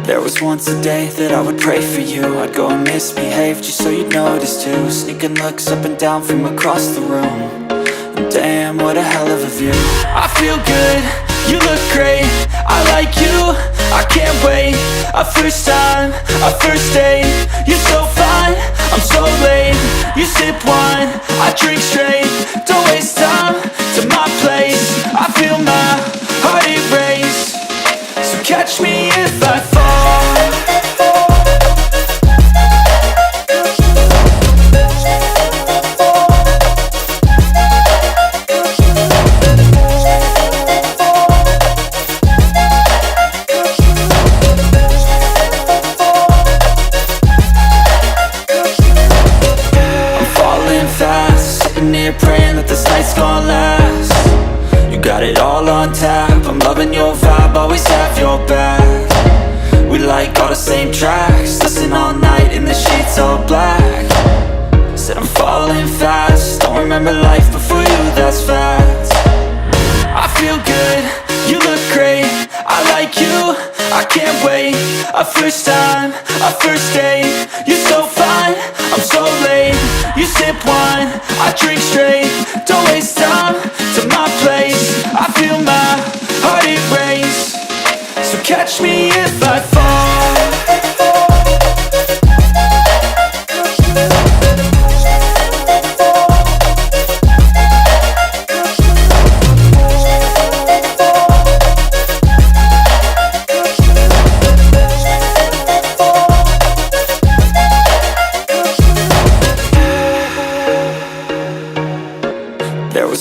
There was once a day that I would pray for you. I'd go and misbehave just so you'd notice too. Sneaking looks up and down from across the room. And damn, what a hell of a view. I feel good, you look great, I like you, I can't wait. A first time, a first date. You're so fine, I'm so late. You sip wine, I drink straight. Don't waste time to my place. I feel my heart erase. So catch me if I fall. Praying that this night's gonna last. You got it all on tap, I'm loving your vibe, always have your back. We like all the same tracks, listen all night in the sheets all black. Said I'm falling fast, don't remember life before you, that's fact. I feel good, you look great, I like you, I can't wait. A first time, a first date. You're so fine, I'm so late. You sip wine, I drink straight. Don't waste time to my place. I feel my heart erase. So catch me if I fall.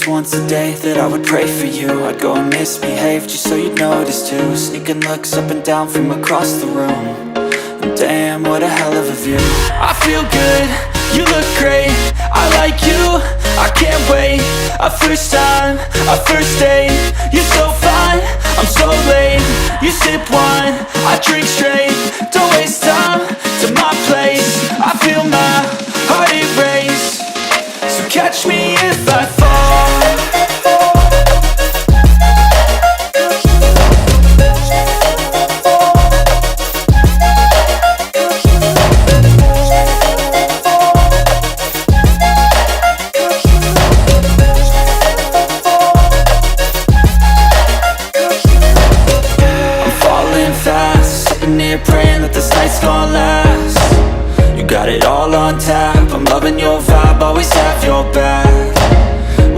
Once a day that I would pray for you. I'd go and misbehave just so you'd notice too. Sneaking looks up and down from across the room. And damn, what a hell of a view. I feel good, you look great, I like you, I can't wait. A first time, a first date. You're so fine, I'm so late. You sip wine, I drink straight. Don't waste time to my place. I feel my heart erase. So catch me if I fall. Praying that this night's gonna last. You got it all on tap, I'm loving your vibe, always have your back.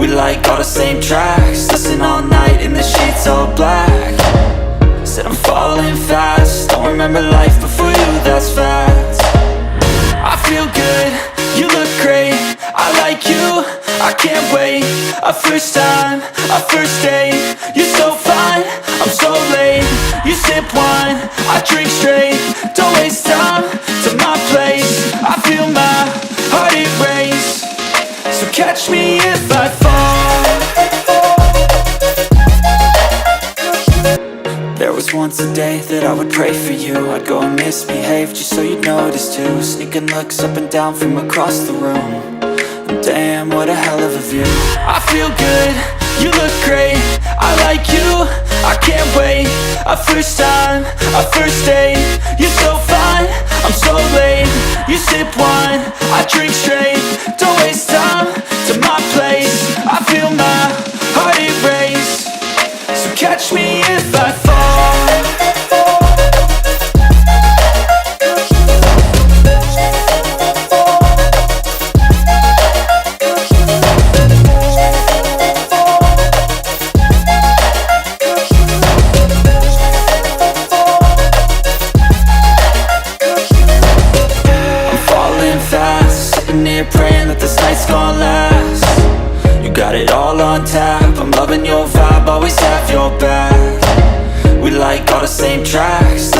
We like all the same tracks, listen all night in the sheets all black. Said I'm falling fast, don't remember life before you, that's fact. I feel good, you look great, I like you, I can't wait. A first time, a first date. You're so fine, I'm so late. You sip wine, I drink straight. Don't waste time to my place. I feel my heart erase. So catch me if I fall. There was once a day that I would pray for you. I'd go and misbehave just so you'd notice too. Sneaking looks up and down from across the room. And damn, what a hell of a view. I feel good, you look great, I like you, I can't wait. A first time, a first date. You're so fine, I'm so late. You sip wine, I drink straight. Don't waste time to my place. I feel my heart erase. So catch me if I fall. Praying that this night's gonna last. You got it all on tap, I'm loving your vibe, always have your back. We like all the same tracks.